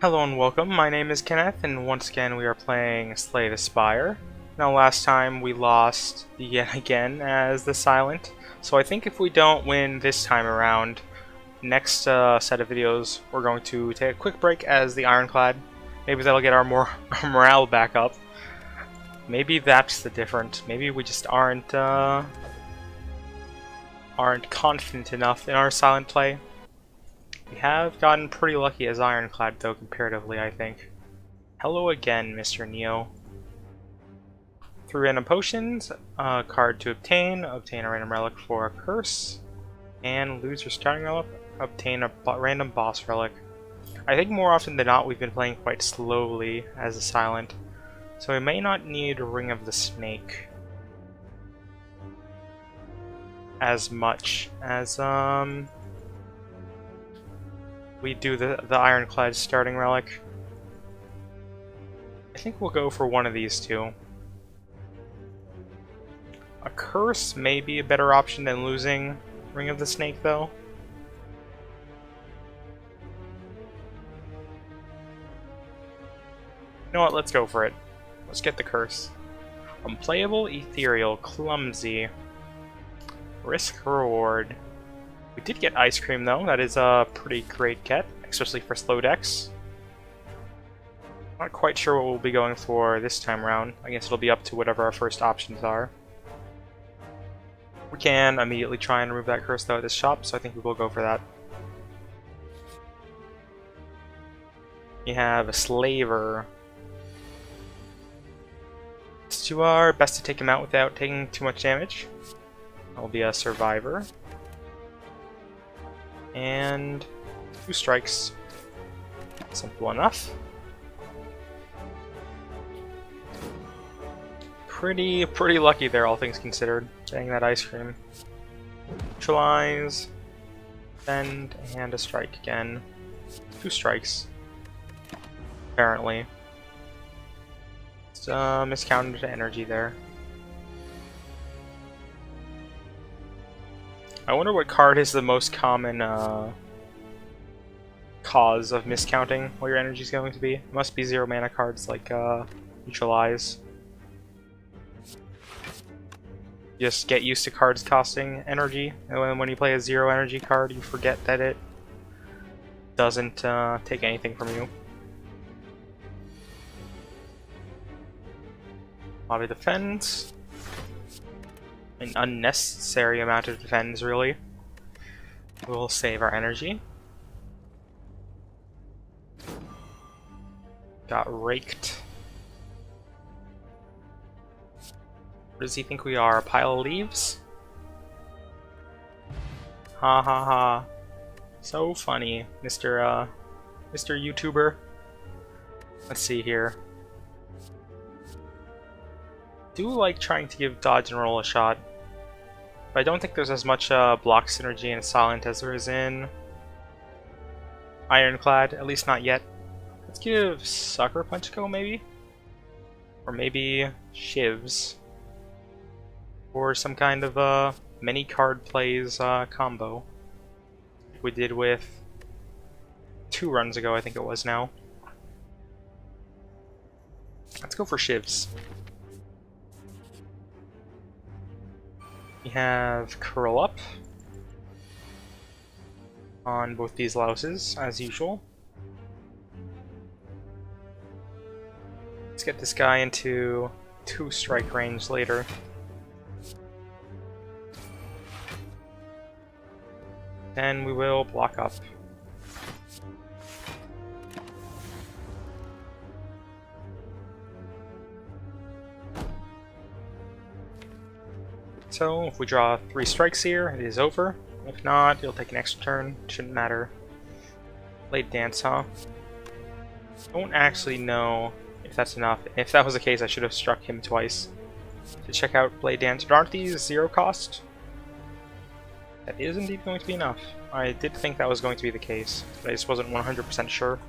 Hello and welcome, my name is Kenneth, and once again we are playing Slay the Spire. Now last time we lost yet again as the Silent, so I think if we don't win this time around, next set of videos we're going to take a quick break as the Ironclad. Maybe that'll get our morale back up. Maybe that's the difference. Maybe we just aren't confident enough in our Silent play. We have gotten pretty lucky as Ironclad, though, comparatively, I think. Hello again, Mr. Neo. 3 random potions, a card to obtain a random relic for a curse, and lose your starting relic, obtain a random boss relic. I think more often than not we've been playing quite slowly as a Silent, so we may not need Ring of the Snake as much as, we do the Ironclad starting relic. I think we'll go for one of these two. A curse may be a better option than losing Ring of the Snake, though. You know what, let's go for it. Let's get the curse. Unplayable, ethereal, clumsy. Risk reward. We did get Ice Cream, though. That is a pretty great get, especially for slow decks. Not quite sure what we'll be going for this time around. I guess it'll be up to whatever our first options are. We can immediately try and remove that curse, though, at this shop, so I think we will go for that. We have a Slaver. Let's do our best to take him out without taking too much damage. I'll be a Survivor. And 2 strikes. Simple enough. Pretty lucky there, all things considered, getting that Ice Cream. Neutralize, bend, and a strike again. 2 strikes. Apparently. It's miscounted energy there. I wonder what card is the most common cause of miscounting what your energy is going to be. It must be 0 mana cards like Neutralize. Just get used to cards costing energy, and when you play a 0 energy card, you forget that it doesn't take anything from you. Auto defense. An unnecessary amount of defense, really. We'll save our energy. Got raked. What does he think we are? A pile of leaves? Ha ha ha. So funny, Mr. YouTuber. Let's see here. Do like trying to give dodge and roll a shot, but I don't think there's as much block synergy in Silent as there is in Ironclad, at least not yet. Let's give Sucker Punch a go, maybe? Or maybe Shivs. Or some kind of many card plays combo. Like we did with 2 runs ago, I think it was now. Let's go for Shivs. We have Curl Up on both these louses, as usual. Let's get this guy into 2 strike range later. Then we will block up. So, if we draw 3 strikes here, it is over. If not, it'll take an extra turn. Shouldn't matter. Blade Dance, huh? Don't actually know if that's enough. If that was the case, I should have struck him twice to check out Blade Dance. But aren't these 0 cost? That is indeed going to be enough. I did think that was going to be the case, but I just wasn't 100% sure.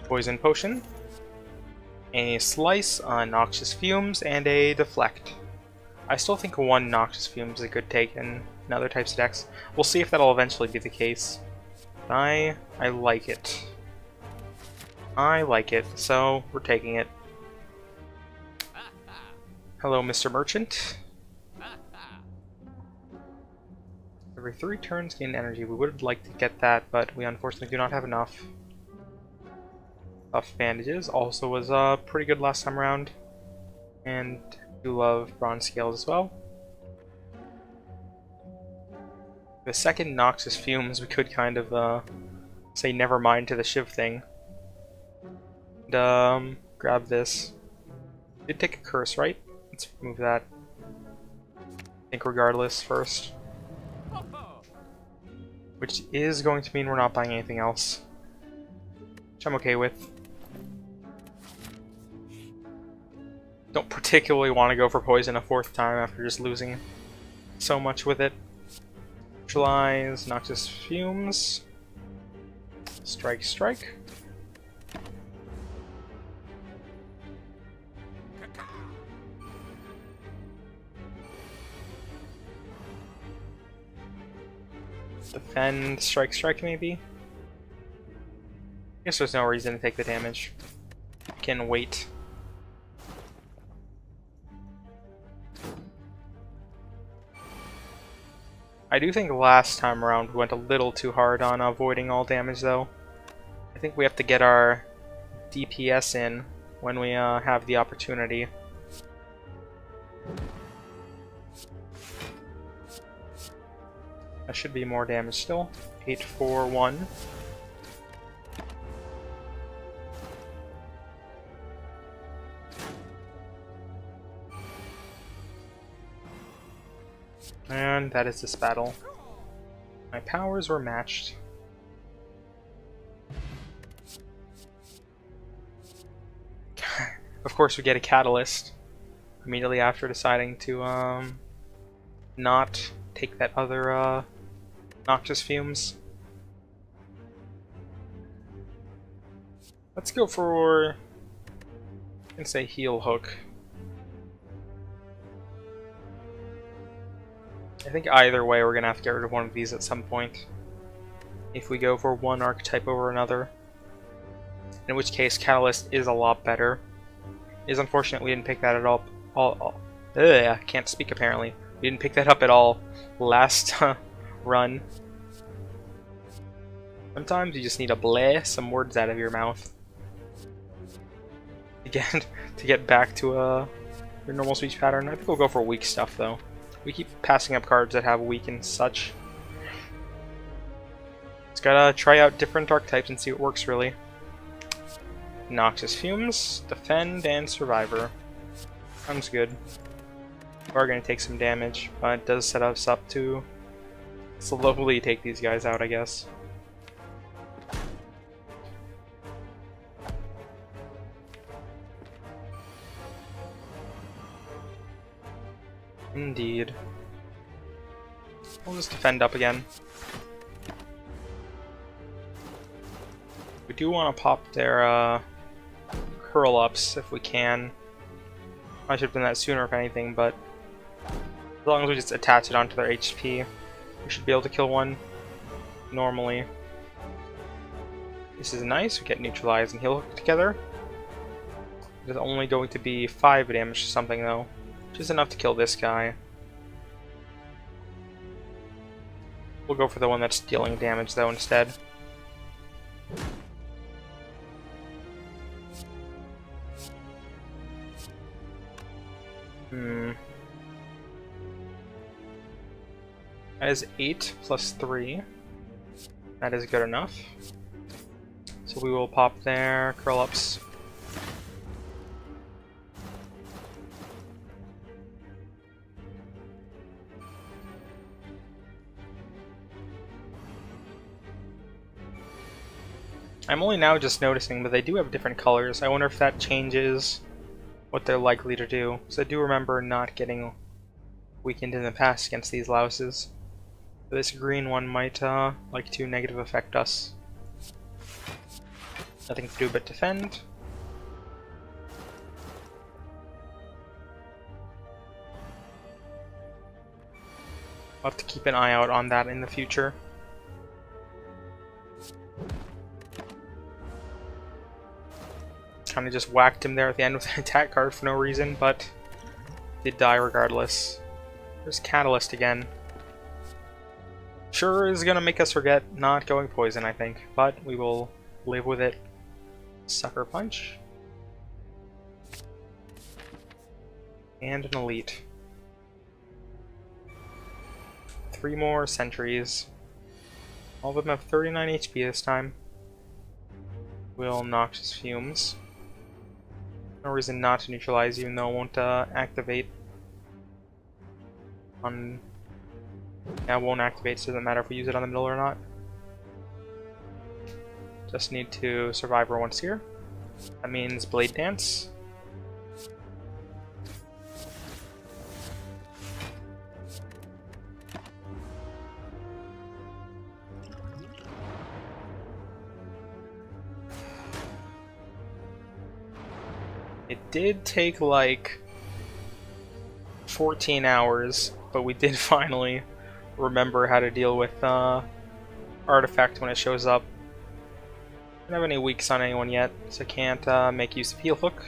Poison Potion. A Slice, Noxious Fumes, and a Deflect. I still think 1 Noxious Fumes is a good take in other types of decks. We'll see if that'll eventually be the case. I like it. I like it, so we're taking it. Hello, Mr. Merchant. Every 3 turns gain energy. We would like to get that, but we unfortunately do not have enough. Buff bandages also was pretty good last time around. And do love bronze scales as well. The second noxious fumes, we could kind of say never mind to the Shiv thing. And grab this. Did take a curse, right? Let's remove that. I think regardless first. Which is going to mean we're not buying anything else. Which I'm okay with. Don't particularly want to go for poison a 4th time after just losing so much with it. Neutralize, noxious fumes. Strike, strike. Defend, strike, strike maybe? Guess there's no reason to take the damage. Can wait. I do think last time around we went a little too hard on avoiding all damage though. I think we have to get our DPS in when we have the opportunity. That should be more damage still. 841. And that is this battle. My powers were matched. Of course we get a catalyst immediately after deciding to not take that other noxious fumes. Let's go for, I can say, heal hook. I think either way we're gonna have to get rid of one of these at some point. If we go for one archetype over another. In which case Catalyst is a lot better. It is unfortunate we didn't pick that at all. I can't speak apparently. We didn't pick that up at all last run. Sometimes you just need to bleh some words out of your mouth. Again, to get back to your normal speech pattern. I think we'll go for weak stuff though. We keep passing up cards that have weak and such. Just gotta try out different archetypes and see what works really. Noxious Fumes, Defend, and Survivor. Sounds good. We are gonna take some damage, but it does set us up to slowly take these guys out, I guess. Indeed. We'll just defend up again. We do want to pop their curl-ups if we can. I should have done that sooner if anything, but as long as we just attach it onto their HP, we should be able to kill one normally. This is nice, we get neutralized and heal together. It is only going to be 5 damage to something though. Which is enough to kill this guy. We'll go for the one that's dealing damage though instead. That is 8 plus 3. That is good enough. So we will pop their curl-ups. I'm only now just noticing, but they do have different colors. I wonder if that changes what they're likely to do. So I do remember not getting weakened in the past against these louses. So this green one might like to negative affect us. Nothing to do but defend. I'll have to keep an eye out on that in the future. Kind of just whacked him there at the end with an attack card for no reason, but did die regardless. There's Catalyst again. Sure is gonna make us forget not going poison, I think, but we will live with it. Sucker Punch. And an Elite. 3 more sentries. All of them have 39 HP this time. Will Noxious Fumes. No reason not to neutralize, even though it won't activate. Yeah, it won't activate, so it doesn't matter if we use it on the middle or not. Just need to survive her once here. That means Blade Dance. It did take like 14 hours, but we did finally remember how to deal with Artifact when it shows up. I don't have any weaks on anyone yet, so I can't make use of Heal Hook.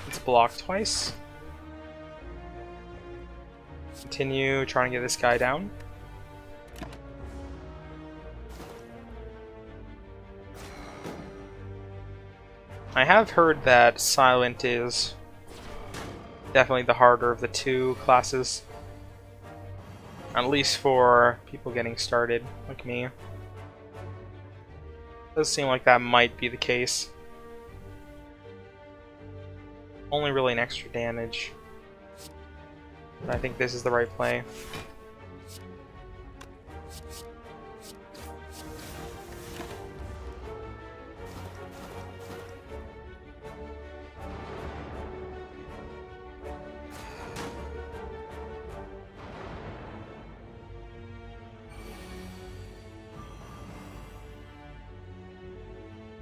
It's blocked twice. Continue trying to get this guy down. I have heard that Silent is definitely the harder of the two classes. At least for people getting started, like me. Does seem like that might be the case. Only really an extra damage. But I think this is the right play.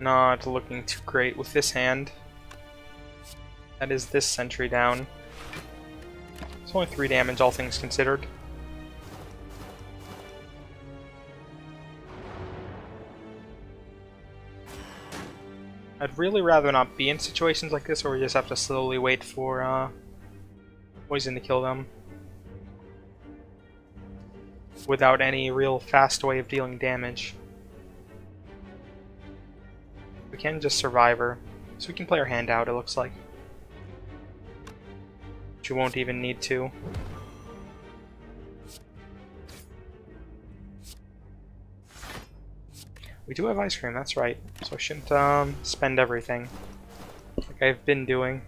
Not looking too great with this hand. That is this sentry down. It's only 3 damage, all things considered. I'd really rather not be in situations like this where we just have to slowly wait for poison to kill them. Without any real fast way of dealing damage. We can just survive her, so we can play our hand out, it looks like. Which we won't even need to. We do have ice cream, that's right, so I shouldn't spend everything like I've been doing.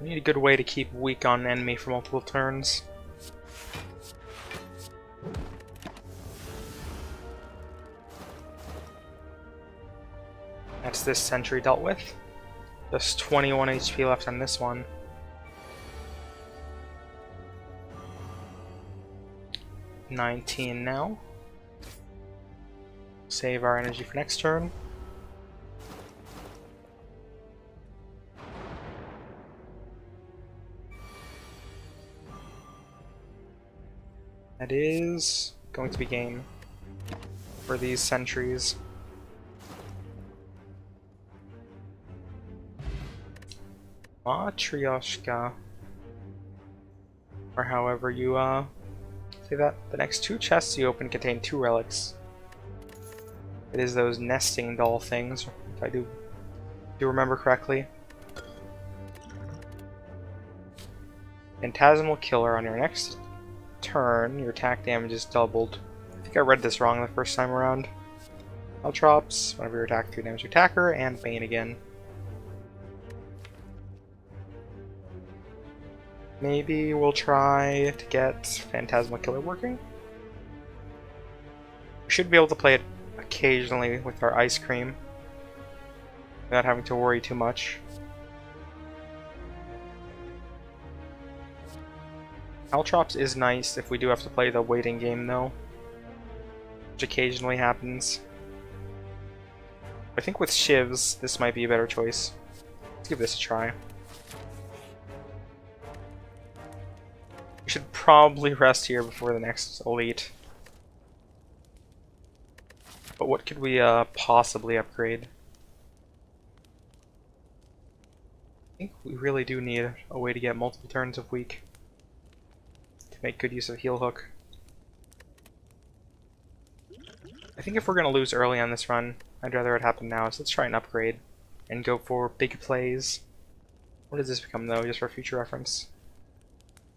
We need a good way to keep weak on an enemy for multiple turns. That's this sentry dealt with. Just 21 HP left on this one. $19 now. Save our energy for next turn. That is going to be game for these sentries. Matryoshka. Or however you say that. The next 2 chests you open contain 2 relics. It is those nesting doll things, if I do remember correctly. Phantasmal Killer. On your next turn, your attack damage is doubled. I think I read this wrong the first time around. Caltrops, whenever you attack 3 damage to attacker, and Bane again. Maybe we'll try to get Phantasmal Killer working. We should be able to play it occasionally with our ice cream without having to worry too much. Caltrops is nice if we do have to play the waiting game though, which occasionally happens. I think with Shivs, this might be a better choice. Let's give this a try. We should probably rest here before the next elite. But what could we possibly upgrade? I think we really do need a way to get multiple turns of weak to make good use of heal hook. I think if we're going to lose early on this run, I'd rather it happen now, so let's try and upgrade and go for big plays. What does this become though, just for future reference?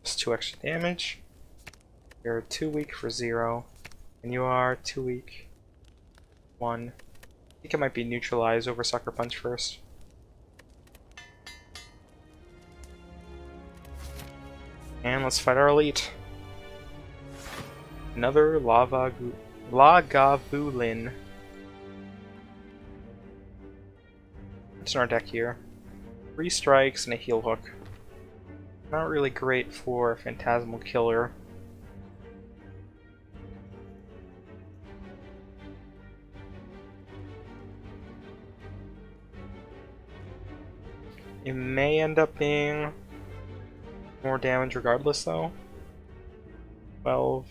Just 2 extra damage. You're 2 weak for 0, and you are 2 weak. 1. I think it might be neutralized over Sucker Punch first. And let's fight our elite. Another Lagavulin. What's in our deck here? 3 strikes and a heal hook. Not really great for Phantasmal Killer. It may end up being more damage regardless though. 12.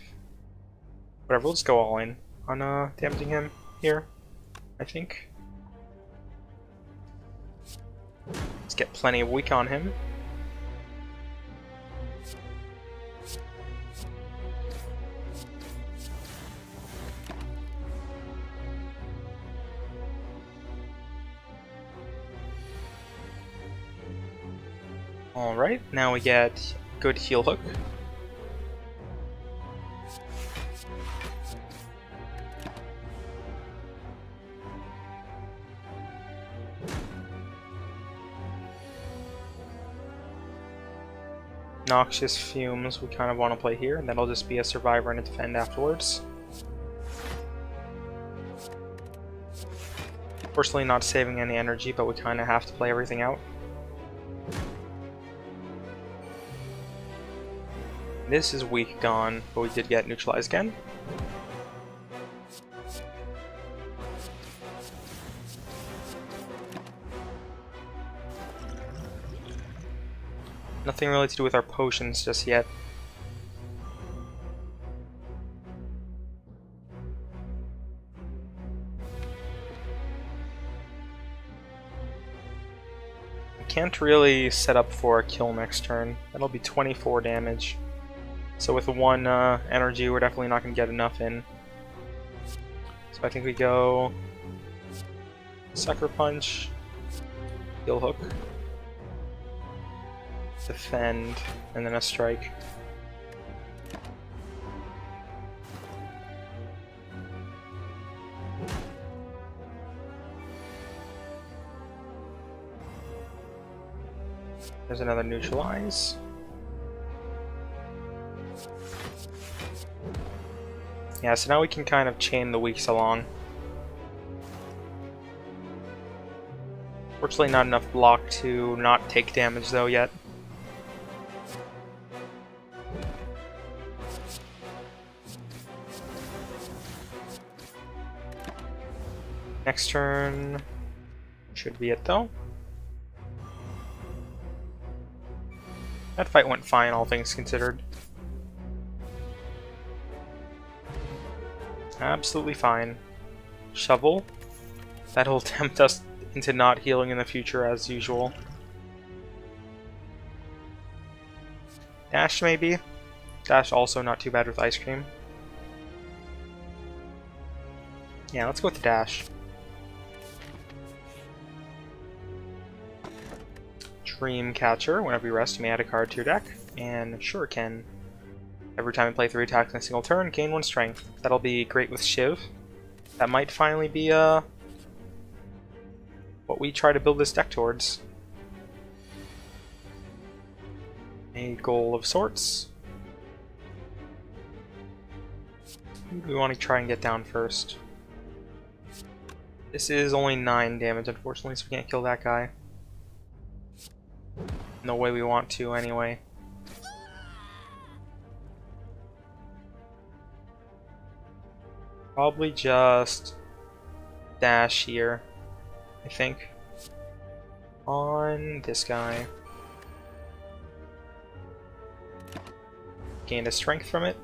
Whatever, we'll just go all in on damaging him here, I think. Let's get plenty of weak on him. Alright, now we get good heal hook. Noxious Fumes we kind of want to play here, and that'll just be a survivor and a defend afterwards. Fortunately not saving any energy, but we kind of have to play everything out. This is weak gone, but we did get neutralized again. Nothing really to do with our potions just yet. Can't really set up for a kill next turn. That'll be 24 damage. So with 1 energy, we're definitely not going to get enough in. So I think we go Sucker Punch, Heal Hook, defend, and then a strike. There's another neutralize. Yeah, so now we can kind of chain the weaks along. Fortunately not enough block to not take damage though yet. Next turn should be it though. That fight went fine, all things considered. Absolutely fine. Shovel. That'll tempt us into not healing in the future as usual. Dash maybe? Dash also not too bad with Ice Cream. Yeah, let's go with the dash. Dreamcatcher. Whenever you rest, you may add a card to your deck. And Shuriken. Every time you play 3 attacks in a single turn, gain 1 strength. That'll be great with Shiv. That might finally be what we try to build this deck towards. A goal of sorts. Who do we want to try and get down first? This is only 9 damage, unfortunately, so we can't kill that guy. No way we want to, anyway. Probably just dash here, I think, on this guy. gained a strength from it.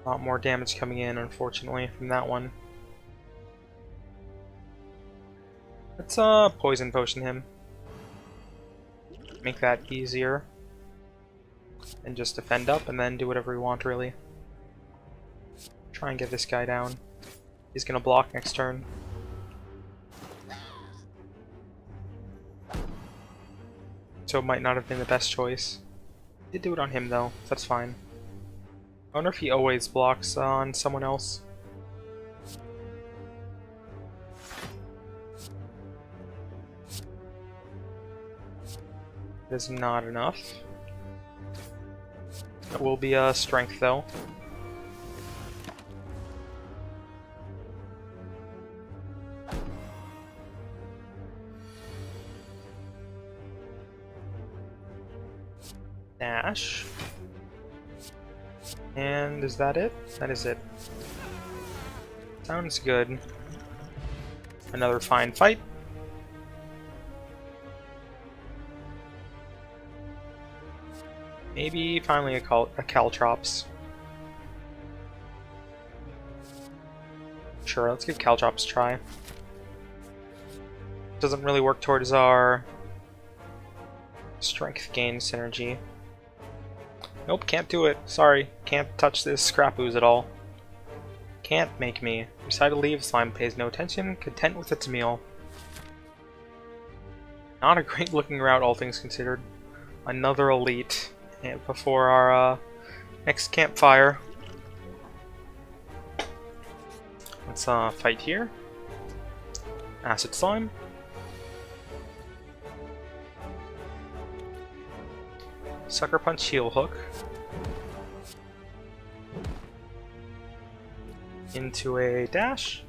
A lot more damage coming in, unfortunately, from that one. Let's poison potion him. Make that easier. And just defend up and then do whatever we want, really. Try and get this guy down. He's gonna block next turn. So it might not have been the best choice. Did do it on him though, so that's fine. I wonder if he always blocks on someone else. It is not enough. It will be a strength though. Dash. And is that it? That is it. Sounds good. Another fine fight. Maybe finally a Caltrops. Sure, let's give Caltrops a try. Doesn't really work towards our strength gain synergy. Nope, can't do it. Sorry, can't touch this scrap ooze at all. Can't make me. Decide to leave, slime pays no attention, content with its meal. Not a great looking route, all things considered. Another elite before our next campfire. Let's fight here. Acid slime. Sucker Punch Heel Hook. Into a dash.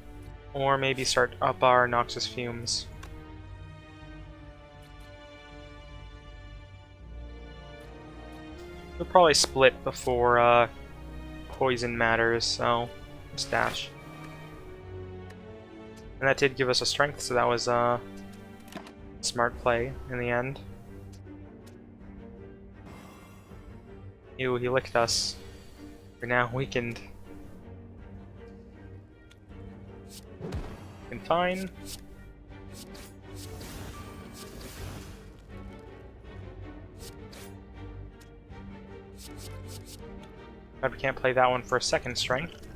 Or maybe start up our Noxious Fumes. We'll probably split before poison matters, so let's dash. And that did give us a strength, so that was a smart play in the end. Ew, he licked us. We're now weakened. Fine. But we can't play that one for a second strength.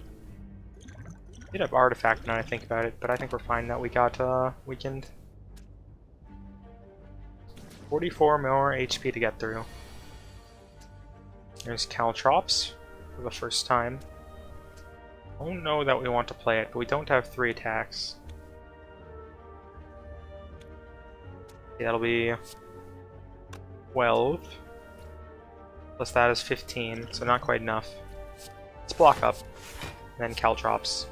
Did have artifact now I think about it, but I think we're fine that we got weakened. 44 more HP to get through. There's Caltrops for the first time. I don't know that we want to play it, but we don't have 3 attacks. Yeah, that'll be 12. Plus that is 15, so not quite enough. Let's block up, and then Caltrops.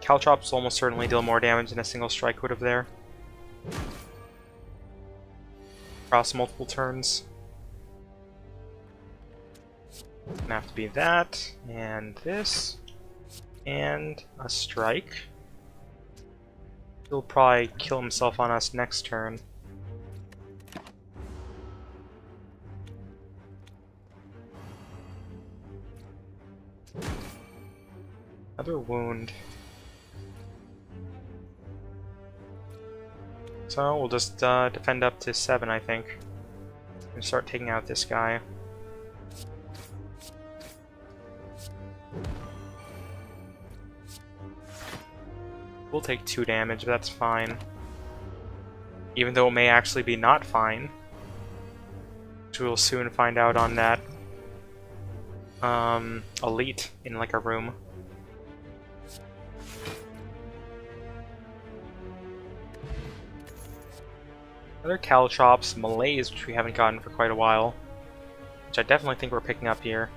Caltrops will almost certainly deal more damage than a single strike would have there. Across multiple turns. Gonna have to be that, and this, and a strike. He'll probably kill himself on us next turn. Another wound. So we'll just defend up to 7, I think, and start taking out this guy. We'll take 2 damage, but that's fine. Even though it may actually be not fine. Which we'll soon find out on that elite in like a room. Another Caltrops, Malaise, which we haven't gotten for quite a while. Which I definitely think we're picking up here.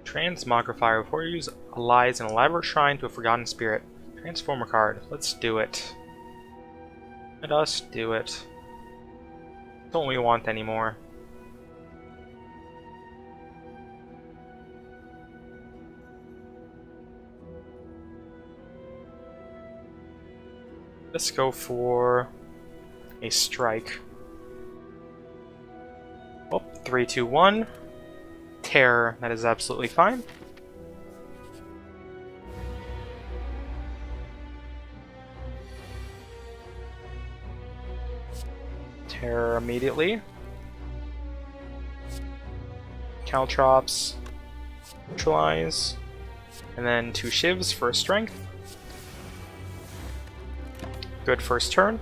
Transmogrifier. Before you use lies an elaborate shrine to a forgotten spirit. Transform a card. Let's do it. Let us do it. Don't we want anymore? Let's go for a strike. Oh, 3, 2, 1. Terror, that is absolutely fine. Terror immediately. Caltrops, neutralize, and then 2 shivs for strength. Good first turn.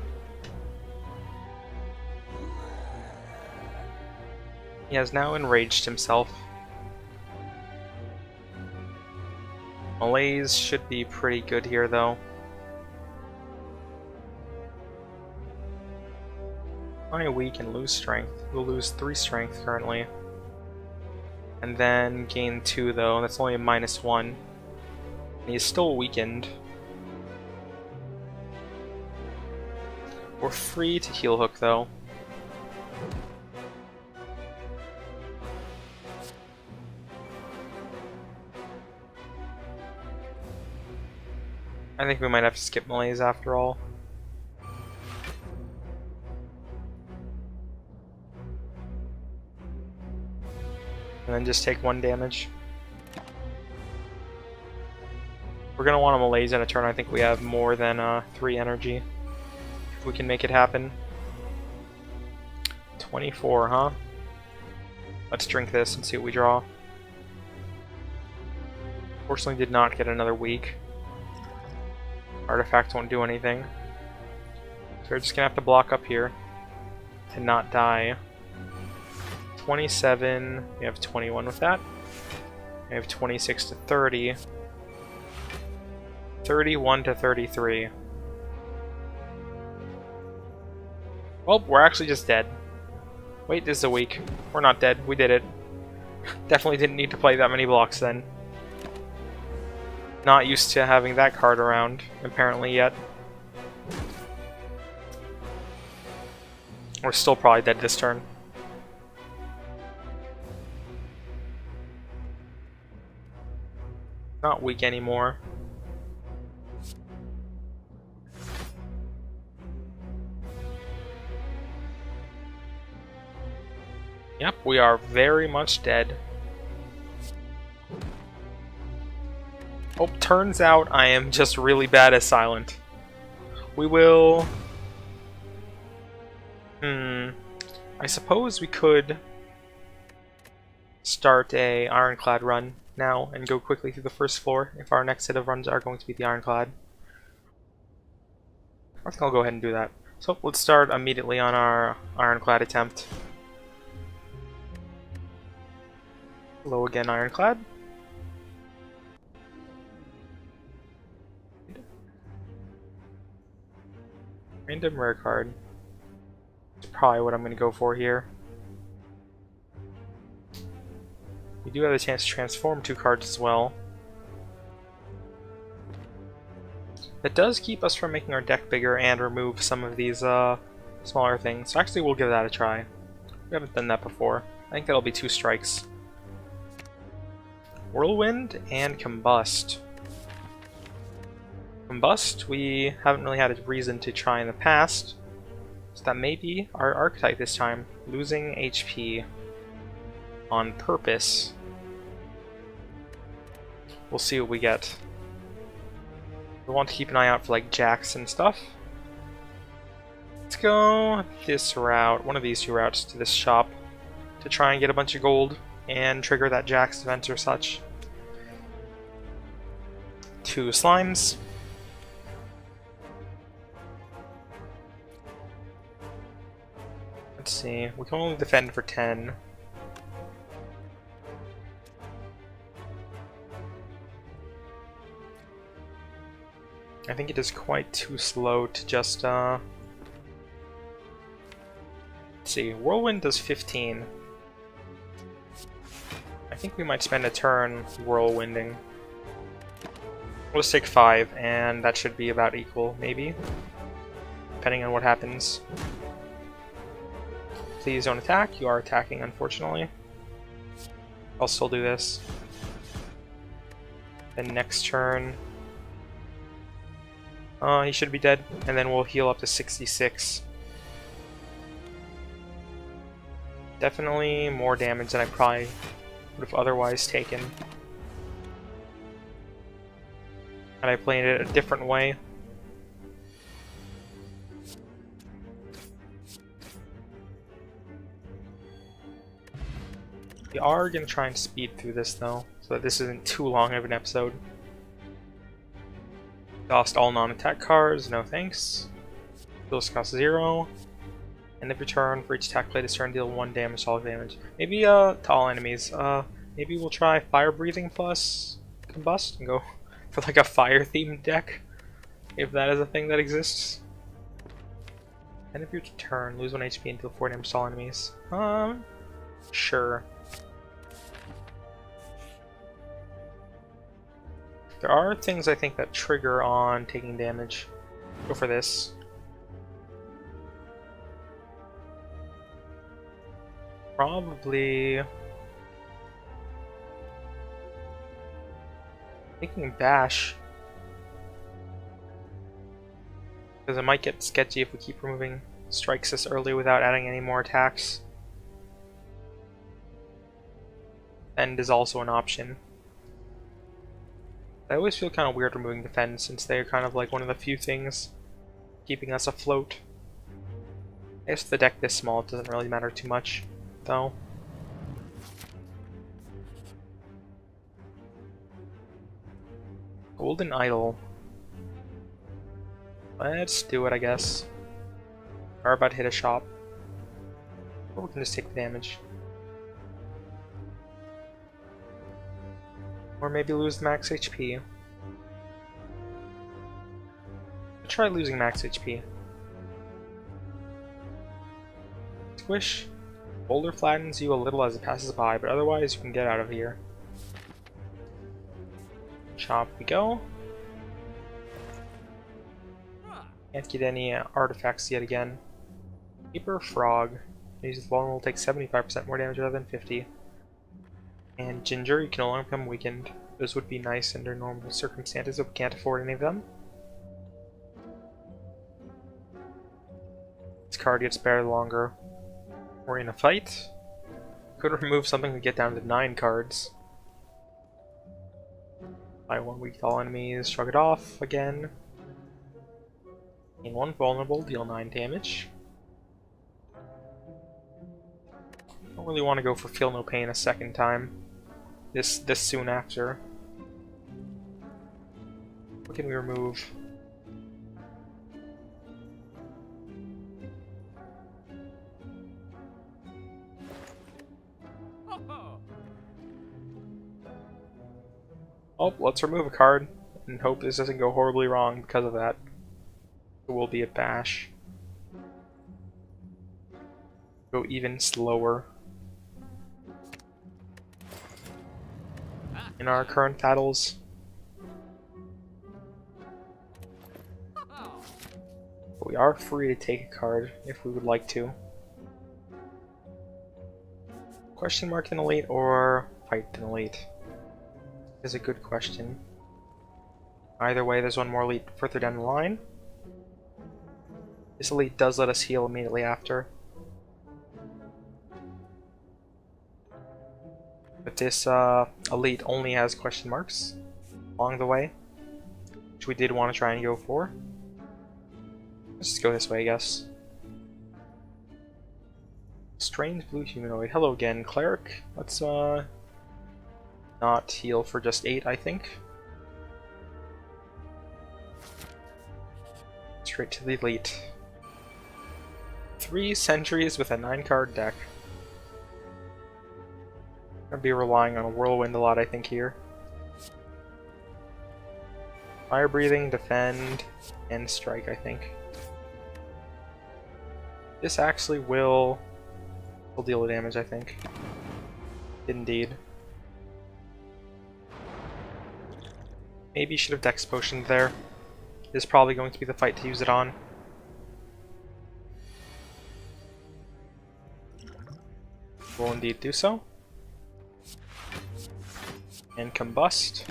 He has now enraged himself. Malaise should be pretty good here, though. I weak and lose strength. We'll lose 3 strength currently. And then gain 2, though. That's only a -1. And he's still weakened. We're free to heal hook, though. I think we might have to skip Malaise after all. And then just take 1 damage. We're gonna want a Malaise in a turn. I think we have more than 3 energy. If we can make it happen. 24, huh? Let's drink this and see what we draw. Fortunately did not get another weak. Artifact won't do anything. So we're just gonna have to block up here to not die. 27, we have 21 with that. We have 26 to 30. 31 to 33. Well, we're actually just dead. Wait, this is a week. We're not dead. We did it. Definitely didn't need to play that many blocks then. Not used to having that card around, apparently, yet. We're still probably dead this turn. Not weak anymore. Yep, we are very much dead. Oh, turns out I am just really bad as Silent. We will... I suppose we could start a Ironclad run now and go quickly through the first floor if our next set of runs are going to be the Ironclad. I think I'll go ahead and do that. So let's start immediately on our Ironclad attempt. Hello again, Ironclad. Random rare card. That's probably what I'm going to go for here. We do have the chance to transform 2 cards as well. That does keep us from making our deck bigger and remove some of these smaller things. So actually we'll give that a try. We haven't done that before. I think that'll be 2 strikes. Whirlwind and Combust. Combust, we haven't really had a reason to try in the past, so that may be our archetype this time. Losing HP on purpose. We'll see what we get. We want to keep an eye out for like jacks and stuff. Let's go this route, one of these 2 routes to this shop to try and get a bunch of gold and trigger that Jack's event or such. 2 slimes. Let's see, we can only defend for 10. I think it is quite too slow to just, let's see, Whirlwind does 15. I think we might spend a turn whirlwinding. We'll just take 5, and that should be about equal, maybe. Depending on what happens. Please don't attack. You are attacking, unfortunately. I'll still do this. Then next turn... He should be dead, and then we'll heal up to 66. Definitely more damage than I probably would have otherwise taken. Had I played it a different way. We are going to try and speed through this though, so that this isn't too long of an episode. Lost all non-attack cards, no thanks. Heals cost 0. End of your turn, for each attack play this turn, deal 1 damage, solid damage. Maybe to all enemies. Maybe we'll try Fire Breathing plus Combust and go for like a fire themed deck. If that is a thing that exists. End of your turn, lose 1 HP and deal 4 damage to all enemies. Sure. There are things I think that trigger on taking damage. Go for this. Probably taking Bash, because it might get sketchy if we keep removing strikes this early without adding any more attacks. Defend is also an option. I always feel kind of weird removing Defend since they're kind of like one of the few things keeping us afloat. I guess the deck this small, it doesn't really matter too much, though. Golden Idol. Let's do it, I guess. Or about to hit a shop. Or we can just take the damage. Or maybe lose the max HP. I'll try losing max HP. Squish. Boulder flattens you a little as it passes by, but otherwise you can get out of here. Chop we go. Can't get any artifacts yet again. Keeper Frog. Uses vulnerable, takes 75% more damage rather than 50. And Ginger, you can no longer become weakened. Those would be nice under normal circumstances, but we can't afford any of them. This card gets better the longer we're in a fight. Could remove something to get down to 9 cards. Buy 1 weak to all enemies, shrug it off again. Gain 1 vulnerable, deal 9 damage. Don't really want to go for Feel No Pain a second time. This soon after. What can we remove? Oh, let's remove a card and hope this doesn't go horribly wrong because of that. It will be a Bash. Go even slower. In our current battles. But we are free to take a card if we would like to. Question mark in Elite or fight in Elite is a good question. Either way, there's one more Elite further down the line. This Elite does let us heal immediately after. But this Elite only has question marks along the way, which we did want to try and go for. Let's just go this way, I guess. Strange blue humanoid. Hello again, cleric. Let's not heal for just 8, I think. Straight to the Elite. 3 sentries with a 9-card deck. I'll be relying on Whirlwind a lot, I think, here. Fire Breathing, Defend, and Strike, I think. This actually will deal the damage, I think. Indeed. Maybe you should have Dex Potioned there. This is probably going to be the fight to use it on. Will indeed do so. And Combust.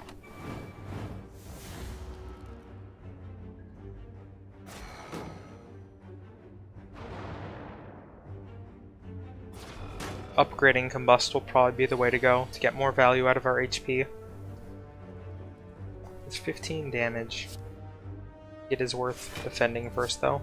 upgrading Combust will probably be the way to go to get more value out of our HP. It's 15 damage. It is worth defending first, though.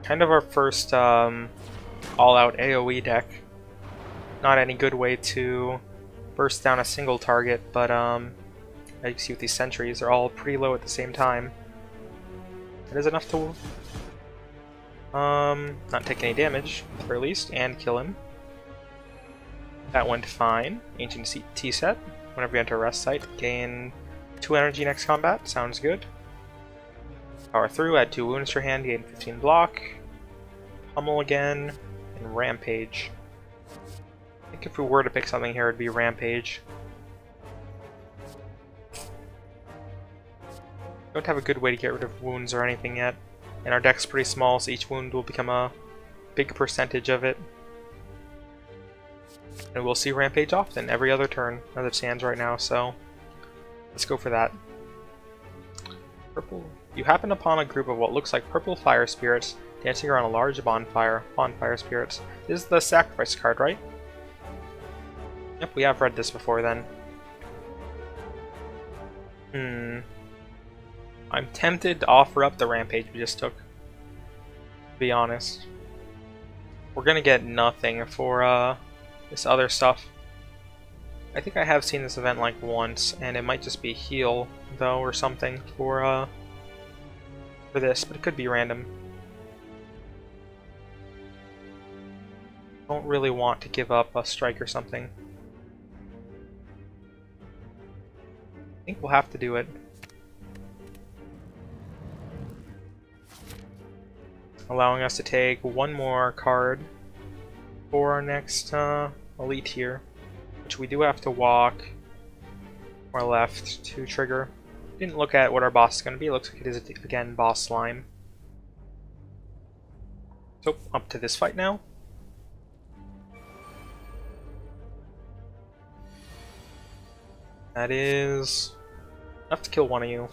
Kind of our first all-out AoE deck. Not any good way to burst down a single target, but as you can see with these sentries, they're all pretty low at the same time. That is enough to not take any damage, at the very least, and kill him. That went fine. Ancient Tea Set. Whenever you enter a rest site, gain 2 energy next combat. Sounds good. Power through, add 2 wounds to your hand, gain 15 block. Pummel again, and Rampage. I think if we were to pick something here, it'd be Rampage. Don't have a good way to get rid of wounds or anything yet. And our deck's pretty small, so each wound will become a big percentage of it. And we'll see Rampage often, every other turn, as it stands right now, so let's go for that. Purple. You happen upon a group of what looks like purple fire spirits dancing around a large bonfire. Bonfire spirits. This is the sacrifice card, right? Yep, we have read this before then. I'm tempted to offer up the Rampage we just took. To be honest. We're gonna get nothing for this other stuff. I think I have seen this event like once, and it might just be heal, though, or something for this, but it could be random. Don't really want to give up a strike or something. I think we'll have to do it. Allowing us to take one more card for our next elite here, which we do have to walk or left to trigger. Didn't look at what our boss is going to be. It looks like it is again boss slime. So up to this fight now. That is enough to kill one of you.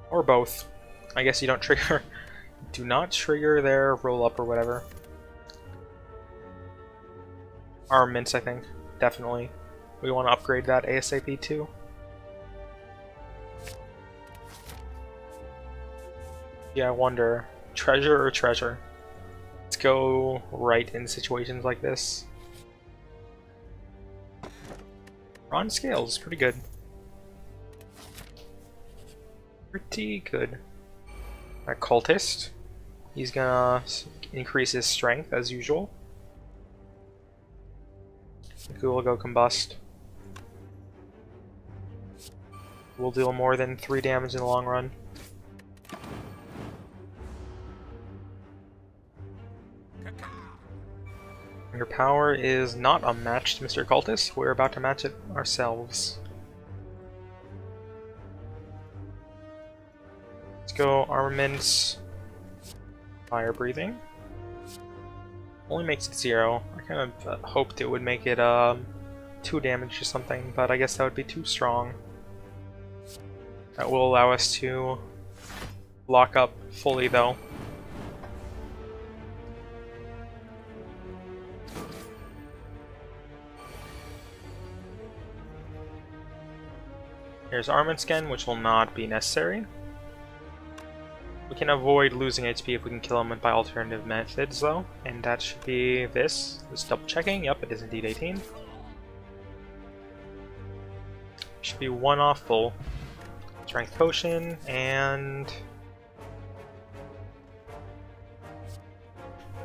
Or both. I guess you don't trigger. Do not trigger their roll up or whatever. Armaments, I think. Definitely. We want to upgrade that ASAP too. Yeah, I wonder. Treasure or treasure? Let's go right in situations like this. Bronze scales, pretty good. Pretty good. Our cultist. He's gonna increase his strength as usual. We'll go combust. We'll deal more than 3 damage in the long run. Your power is not unmatched, Mr. Cultist. We're about to match it ourselves. Let's go armaments. Fire breathing. Only makes it 0. I kind of hoped it would make it 2 damage or something, but I guess that would be too strong. That will allow us to lock up fully though. Here's Armament Scan, which will not be necessary. We can avoid losing HP if we can kill him by alternative methods though, and that should be this. Just double checking, yep, it is indeed 18. Should be 1 off full. Strength Potion, and...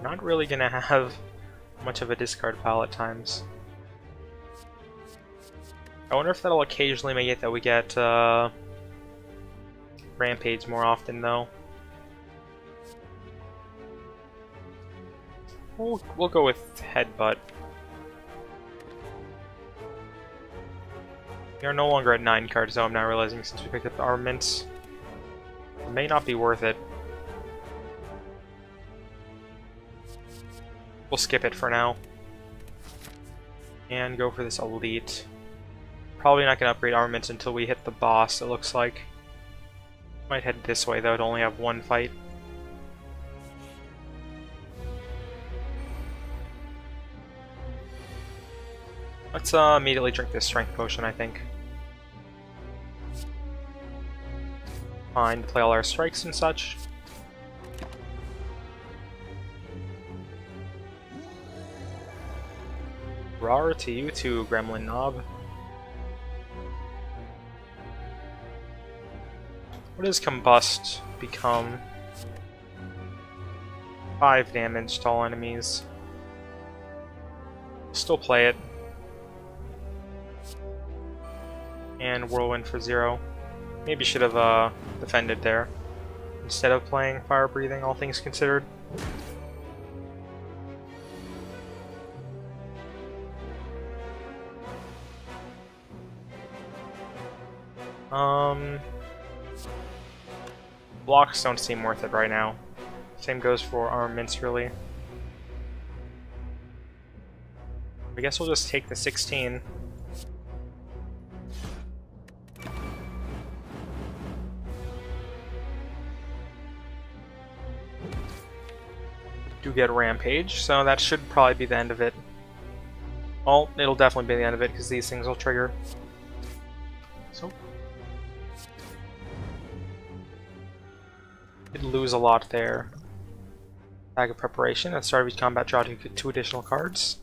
not really gonna have much of a discard pile at times. I wonder if that'll occasionally make it that we get Rampage more often though. We'll go with Headbutt. We are no longer at 9 cards though, I'm now realizing, since we picked up the armaments. It may not be worth it. We'll skip it for now. And go for this elite. Probably not going to upgrade armaments until we hit the boss, it looks like. Might head this way though to only have one fight. Let's immediately drink this strength potion, I think. Fine to play all our strikes and such. Rar to you too, Gremlin Nob. What does Combust become? 5 damage to all enemies. Still play it. And Whirlwind for 0. Maybe should have defended there instead of playing Fire Breathing, all things considered. Blocks don't seem worth it right now. Same goes for armaments, really. I guess we'll just take the 16. Do get Rampage, so that should probably be the end of it. Well, it'll definitely be the end of it because these things will trigger. So did lose a lot there. Bag of Preparation. At the start of each combat, draw 2 additional cards.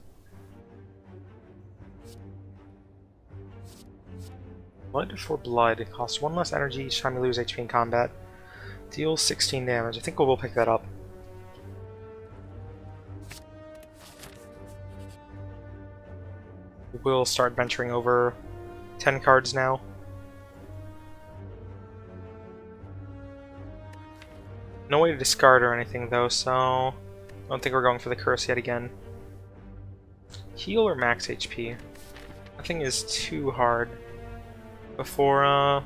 Blood for Blood. It costs 1 less energy each time you lose HP in combat. Deals 16 damage. I think we'll pick that up. We'll start venturing over 10 cards now. No way to discard or anything though, so I don't think we're going for the curse yet again. Heal or max HP? Nothing is too hard before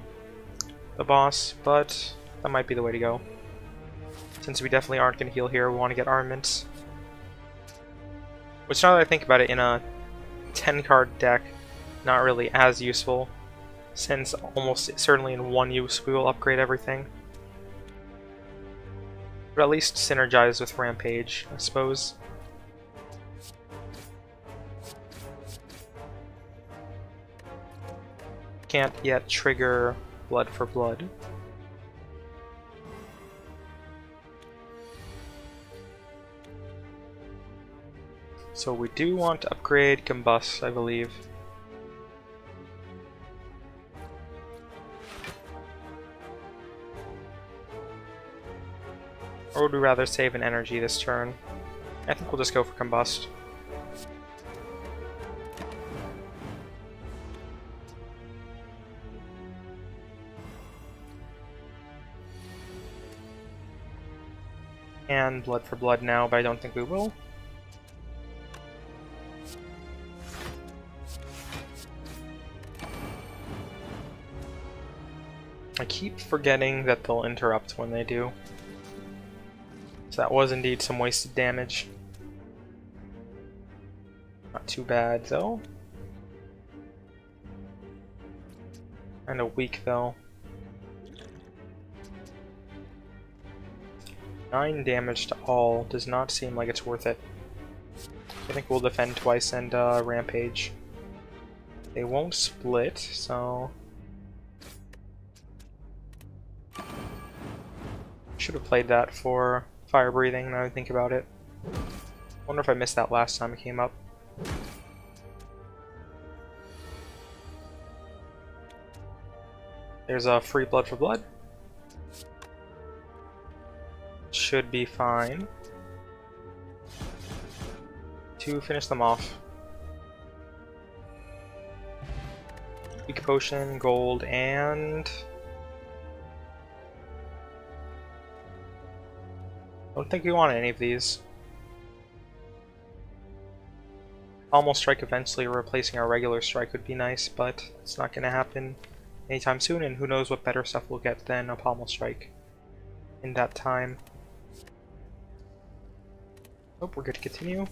the boss, but that might be the way to go. Since we definitely aren't going to heal here, we want to get armaments. Which, now that I think about it, in a 10 card deck, not really as useful, since almost certainly in one use we will upgrade everything. But at least synergize with Rampage, I suppose. Can't yet trigger Blood for Blood. So we do want to upgrade Combust, I believe. Or would we rather save an energy this turn? I think we'll just go for Combust. And Blood for Blood now, but I don't think we will. I keep forgetting that they'll interrupt when they do. So that was indeed some wasted damage. Not too bad though. Kinda weak though. 9 damage to all does not seem like it's worth it. I think we'll defend twice and Rampage. They won't split, so should have played that for Fire Breathing now I think about it. Wonder if I missed that last time it came up. There's a free Blood for Blood. Should be fine to finish them off. Weak Potion, Gold, and I don't think we want any of these. Almost Strike eventually replacing our regular strike would be nice, but it's not going to happen anytime soon, and who knows what better stuff we'll get than a Pommel Strike in that time. Oh, we're good to continue.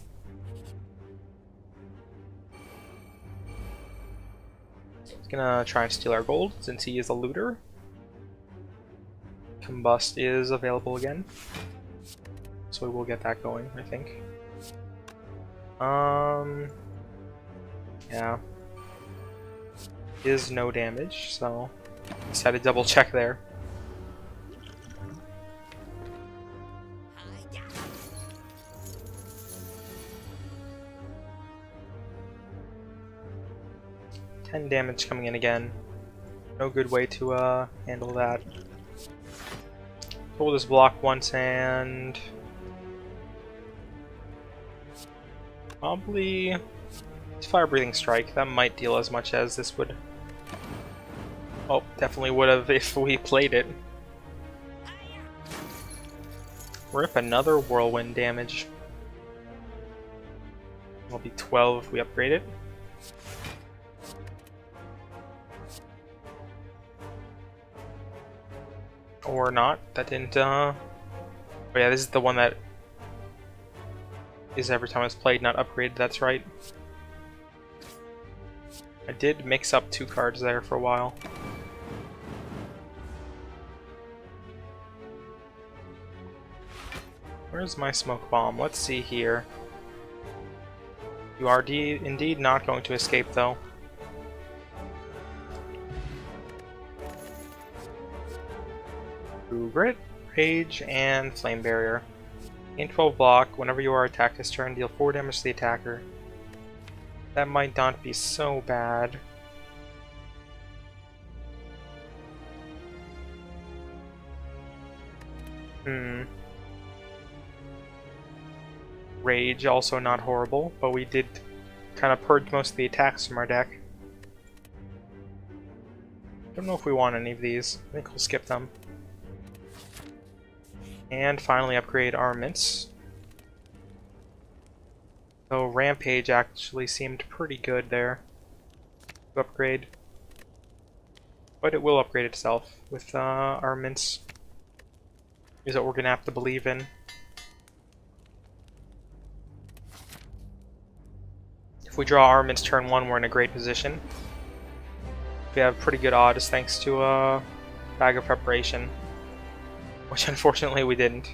He's gonna try and steal our gold since he is a looter. Combust is available again. So we will get that going, I think. Yeah. Is no damage, so just had to double check there. Damage coming in again. No good way to handle that. We'll just block once and probably Fire Breathing Strike. That might deal as much as this would. Oh, definitely would have if we played it. Rip, another Whirlwind damage. It'll be 12 if we upgrade it. Or not. That didn't, Oh yeah, this is the one that is every time it's played, not upgraded, that's right. I did mix up 2 cards there for a while. Where's my Smoke Bomb? Let's see here. You are indeed not going to escape, though. Grit, Rage, and Flame Barrier. Gain 12 block. Whenever you are attacked this turn, deal 4 damage to the attacker. That might not be so bad. Rage, also not horrible, but we did kind of purge most of the attacks from our deck. Don't know if we want any of these. I think we'll skip them. And finally upgrade armaments. So Rampage actually seemed pretty good there to upgrade. But it will upgrade itself with armaments. Is what we're gonna have to believe in. If we draw armaments turn 1, we're in a great position. We have pretty good odds thanks to Bag of Preparation. Which unfortunately we didn't.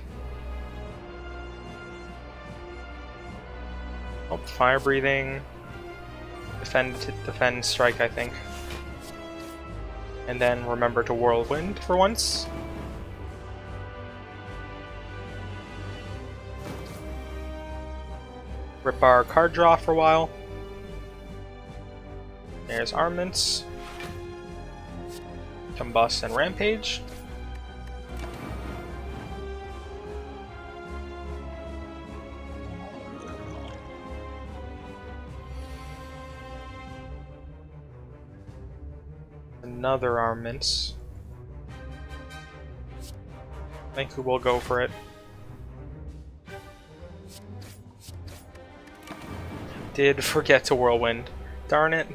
Oh, Fire Breathing. Defend, Strike, I think. And then remember to Whirlwind for once. Rip our card draw for a while. There's Armaments. Combust and Rampage. Another Armaments. I think we will go for it. Did forget to Whirlwind. Darn it.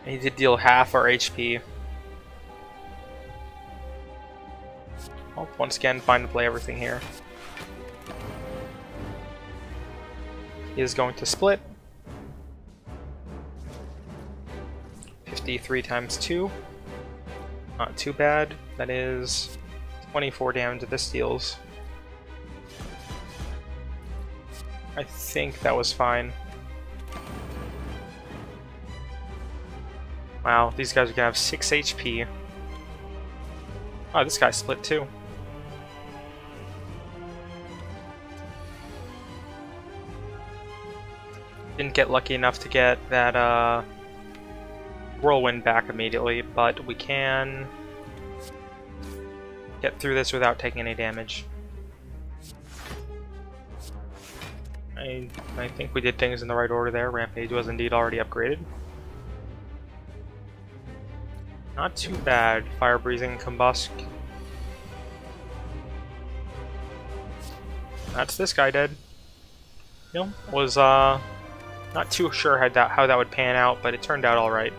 I need to deal half our HP. I'll once again find to play everything here. He is going to split. 53 times 2. Not too bad. That is 24 damage that this deals. I think that was fine. Wow, these guys are gonna have 6 HP. Oh, this guy split too. Didn't get lucky enough to get that Whirlwind back immediately, but we can get through this without taking any damage. I think we did things in the right order there. Rampage was indeed already upgraded. Not too bad. Fire Breathing, Combust. That's this guy dead. You know, was not too sure how that would pan out, but it turned out alright.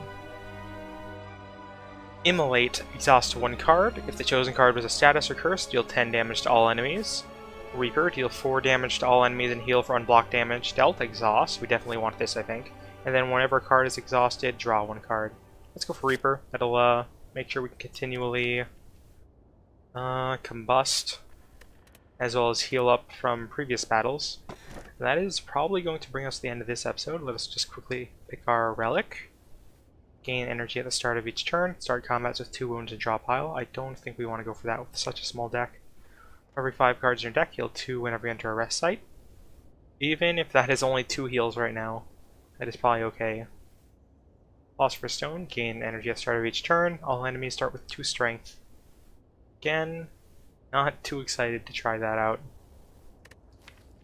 Immolate, exhaust 1 card. If the chosen card was a status or curse, deal 10 damage to all enemies. Reaper, deal 4 damage to all enemies and heal for unblocked damage. Dealt, exhaust. We definitely want this, I think. And then whenever a card is exhausted, draw 1 card. Let's go for Reaper. That'll make sure we can continually combust, as well as heal up from previous battles. And that is probably going to bring us to the end of this episode. Let us just quickly pick our relic. Gain energy at the start of each turn. Start combats with 2 wounds and draw pile. I don't think we want to go for that with such a small deck. Every 5 cards in your deck, heal 2 whenever you enter a rest site. Even if that is only 2 heals right now, that is probably okay. Philosopher's Stone, gain energy at the start of each turn. All enemies start with 2 strength. Again, not too excited to try that out.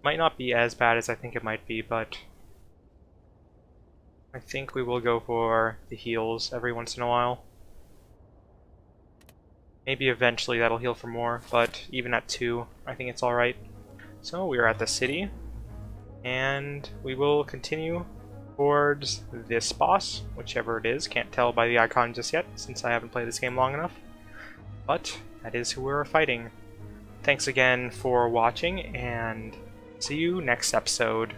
Might not be as bad as I think it might be, but I think we will go for the heals every once in a while. Maybe eventually that'll heal for more, but even at 2, I think it's alright. So we are at the city, and we will continue towards this boss, whichever it is. Can't tell by the icon just yet, since I haven't played this game long enough. But that is who we're fighting. Thanks again for watching, and see you next episode.